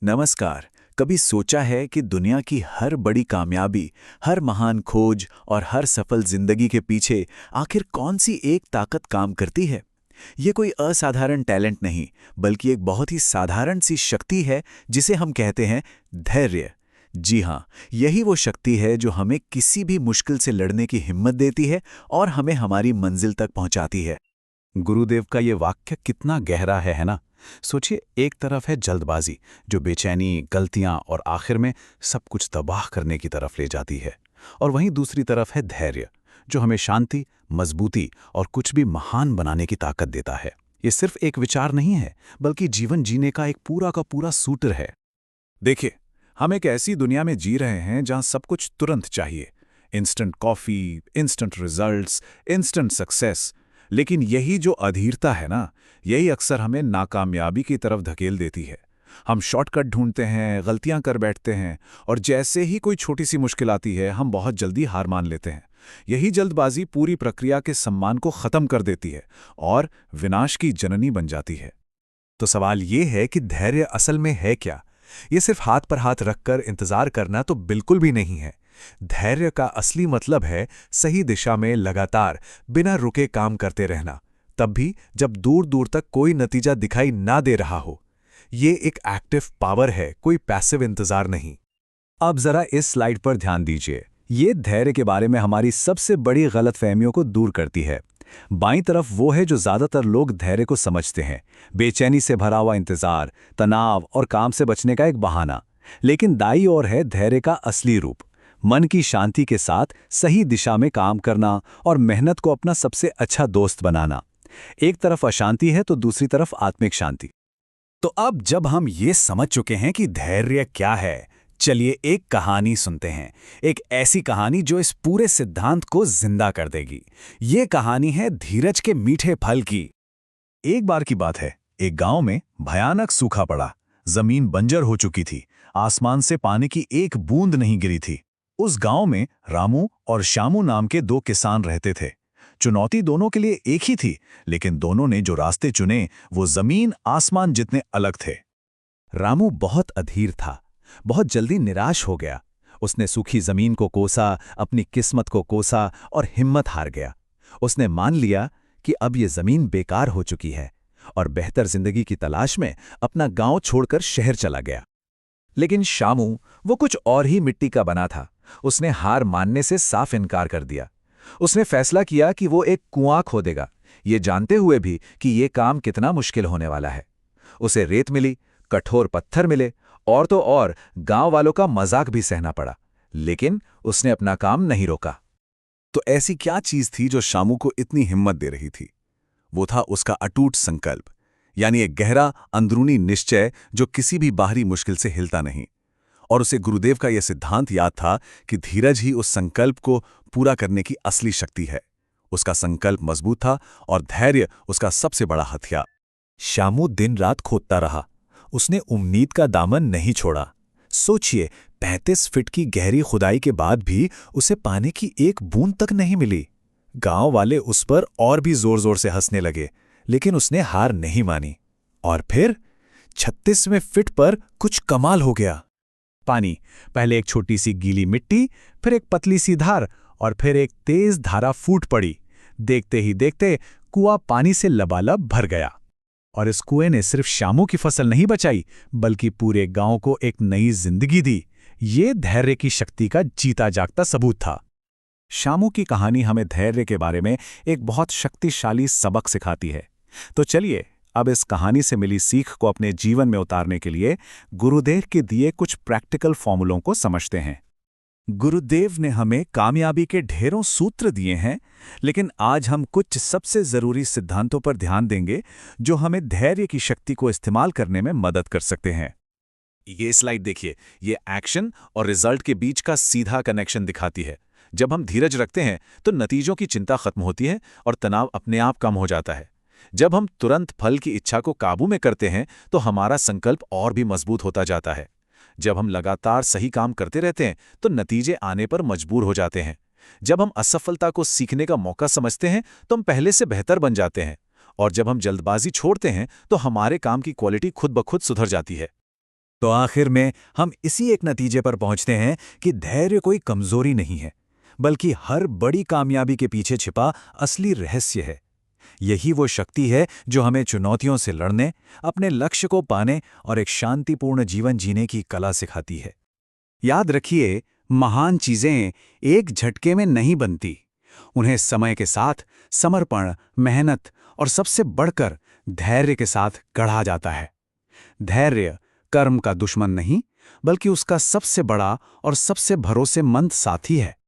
नमस्कार। कभी सोचा है कि दुनिया की हर बड़ी कामयाबी, हर महान खोज और हर सफल जिंदगी के पीछे आखिर कौन सी एक ताकत काम करती है? ये कोई असाधारण टैलेंट नहीं, बल्कि एक बहुत ही साधारण सी शक्ति है जिसे हम कहते हैं धैर्य। जी हाँ, यही वो शक्ति है जो हमें किसी भी मुश्किल से लड़ने की हिम्मत देती है और हमें हमारी मंजिल तक पहुंचाती है। गुरुदेव का ये वाक्य कितना गहरा है ना। सोचिए, एक तरफ है जल्दबाजी जो बेचैनी, गलतियां और आखिर में सब कुछ तबाह करने की तरफ ले जाती है। और वहीं दूसरी तरफ है धैर्य जो हमें शांति, मजबूती और कुछ भी महान बनाने की ताकत देता है। ये सिर्फ एक विचार नहीं है, बल्कि जीवन जीने का एक पूरा का पूरा सूत्र है। देखिए, हम एक ऐसी दुनिया में जी रहे हैं जहां सब कुछ तुरंत चाहिए। Instant coffee, instant results, instant success. लेकिन यही जो अधीरता है ना, यही अक्सर हमें नाकामयाबी की तरफ धकेल देती है। हम शॉर्टकट ढूंढते हैं, गलतियां कर बैठते हैं, और जैसे ही कोई छोटी सी मुश्किल आती है हम बहुत जल्दी हार मान लेते हैं। यही जल्दबाजी पूरी प्रक्रिया के सम्मान को खत्म कर देती है और विनाश की जननी बन जाती है। तो सवाल ये है कि धैर्य असल में है क्या? ये सिर्फ हाथ पर हाथ रखकर इंतजार करना तो बिल्कुल भी नहीं है। धैर्य का असली मतलब है सही दिशा में लगातार बिना रुके काम करते रहना, तब भी जब दूर दूर तक कोई नतीजा दिखाई ना दे रहा हो। ये एक एक्टिव पावर है, कोई पैसिव इंतजार नहीं। अब जरा इस स्लाइड पर ध्यान दीजिए। ये धैर्य के बारे में हमारी सबसे बड़ी गलतफहमियों को दूर करती है। बाईं तरफ वो है जो ज्यादातर लोग धैर्य को समझते हैं, बेचैनी से भरा हुआ इंतजार, तनाव और काम से बचने का एक बहाना। लेकिन दाईं ओर है धैर्य का असली रूप, मन की शांति के साथ सही दिशा में काम करना और मेहनत को अपना सबसे अच्छा दोस्त बनाना। एक तरफ अशांति है तो दूसरी तरफ आत्मिक शांति। तो अब जब हम ये समझ चुके हैं कि धैर्य क्या है, चलिए एक कहानी सुनते हैं। एक ऐसी कहानी जो इस पूरे सिद्धांत को जिंदा कर देगी। ये कहानी है धीरज के मीठे फल की। एक बार की बात है, एक गांव में भयानक सूखा पड़ा। जमीन बंजर हो चुकी थी, आसमान से पानी की एक बूंद नहीं गिरी थी। उस गांव में रामू और श्यामू नाम के दो किसान रहते थे। चुनौती दोनों के लिए एक ही थी, लेकिन दोनों ने जो रास्ते चुने वो जमीन आसमान जितने अलग थे। रामू बहुत अधीर था, बहुत जल्दी निराश हो गया। उसने सूखी जमीन को कोसा, अपनी किस्मत को कोसा और हिम्मत हार गया। उसने मान लिया कि अब ये जमीन बेकार हो चुकी है और बेहतर जिंदगी की तलाश में अपना गांव छोड़कर शहर चला गया। लेकिन श्यामू, वो कुछ और ही मिट्टी का बना था। उसने हार मानने से साफ इनकार कर दिया। उसने फैसला किया कि वो एक कुआं खोदेगा, ये जानते हुए भी कि ये काम कितना मुश्किल होने वाला है। उसे रेत मिली, कठोर पत्थर मिले और तो और गांव वालों का मजाक भी सहना पड़ा, लेकिन उसने अपना काम नहीं रोका। तो ऐसी क्या चीज थी जो श्यामू को इतनी हिम्मत दे रही थी? वो था उसका अटूट संकल्प, यानी एक गहरा अंदरूनी निश्चय जो किसी भी बाहरी मुश्किल से हिलता नहीं। और उसे गुरुदेव का यह सिद्धांत याद था कि धीरज ही उस संकल्प को पूरा करने की असली शक्ति है। उसका संकल्प मजबूत था और धैर्य उसका सबसे बड़ा हथियार। श्यामू दिन रात खोदता रहा। उसने उम्मीद का दामन नहीं छोड़ा। सोचिए, 35 फीट की गहरी खुदाई के बाद भी उसे पानी की एक बूंद तक नहीं मिली। गांव वाले उस पर और भी जोर जोर से हंसने लगे, लेकिन उसने हार नहीं मानी। और फिर 36वें फीट पर कुछ कमाल हो गया। पानी, पहले एक छोटी सी गीली मिट्टी, फिर एक पतली सी धार और फिर एक तेज धारा फूट पड़ी। देखते ही देखते कुआं पानी से लबालब भर गया। और इस कुएं ने सिर्फ श्यामू की फसल नहीं बचाई, बल्कि पूरे गांव को एक नई जिंदगी दी। ये धैर्य की शक्ति का जीता जागता सबूत था। श्यामू की कहानी हमें धैर्य के बारे में एक बहुत शक्तिशाली सबक सिखाती है। तो चलिए अब इस कहानी से मिली सीख को अपने जीवन में उतारने के लिए गुरुदेव के दिए कुछ प्रैक्टिकल फॉर्मूलों को समझते हैं। गुरुदेव ने हमें कामयाबी के ढेरों सूत्र दिए हैं, लेकिन आज हम कुछ सबसे जरूरी सिद्धांतों पर ध्यान देंगे जो हमें धैर्य की शक्ति को इस्तेमाल करने में मदद कर सकते हैं। ये स्लाइड देखिए, ये एक्शन और रिजल्ट के बीच का सीधा कनेक्शन दिखाती है। जब हम धीरज रखते हैं तो नतीजों की चिंता खत्म होती है और तनाव अपने आप कम हो जाता है। जब हम तुरंत फल की इच्छा को काबू में करते हैं तो हमारा संकल्प और भी मजबूत होता जाता है। जब हम लगातार सही काम करते रहते हैं तो नतीजे आने पर मजबूर हो जाते हैं। जब हम असफलता को सीखने का मौका समझते हैं तो हम पहले से बेहतर बन जाते हैं। और जब हम जल्दबाजी छोड़ते हैं तो हमारे काम की क्वालिटी खुद ब खुद सुधर जाती है। तो आखिर में हम इसी एक नतीजे पर पहुंचते हैं कि धैर्य कोई कमजोरी नहीं है, बल्कि हर बड़ी कामयाबी के पीछे छिपा असली रहस्य है। यही वो शक्ति है जो हमें चुनौतियों से लड़ने, अपने लक्ष्य को पाने और एक शांतिपूर्ण जीवन जीने की कला सिखाती है। याद रखिए, महान चीजें एक झटके में नहीं बनती। उन्हें समय के साथ समर्पण, मेहनत और सबसे बढ़कर धैर्य के साथ गढ़ा जाता है। धैर्य कर्म का दुश्मन नहीं, बल्कि उसका सबसे बड़ा और सबसे भरोसेमंद साथी है।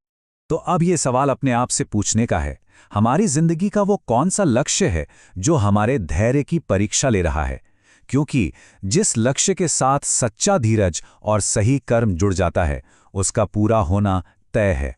तो अब ये सवाल अपने आप से पूछने का है, हमारी जिंदगी का वो कौन सा लक्ष्य है जो हमारे धैर्य की परीक्षा ले रहा है? क्योंकि जिस लक्ष्य के साथ सच्चा धीरज और सही कर्म जुड़ जाता है, उसका पूरा होना तय है।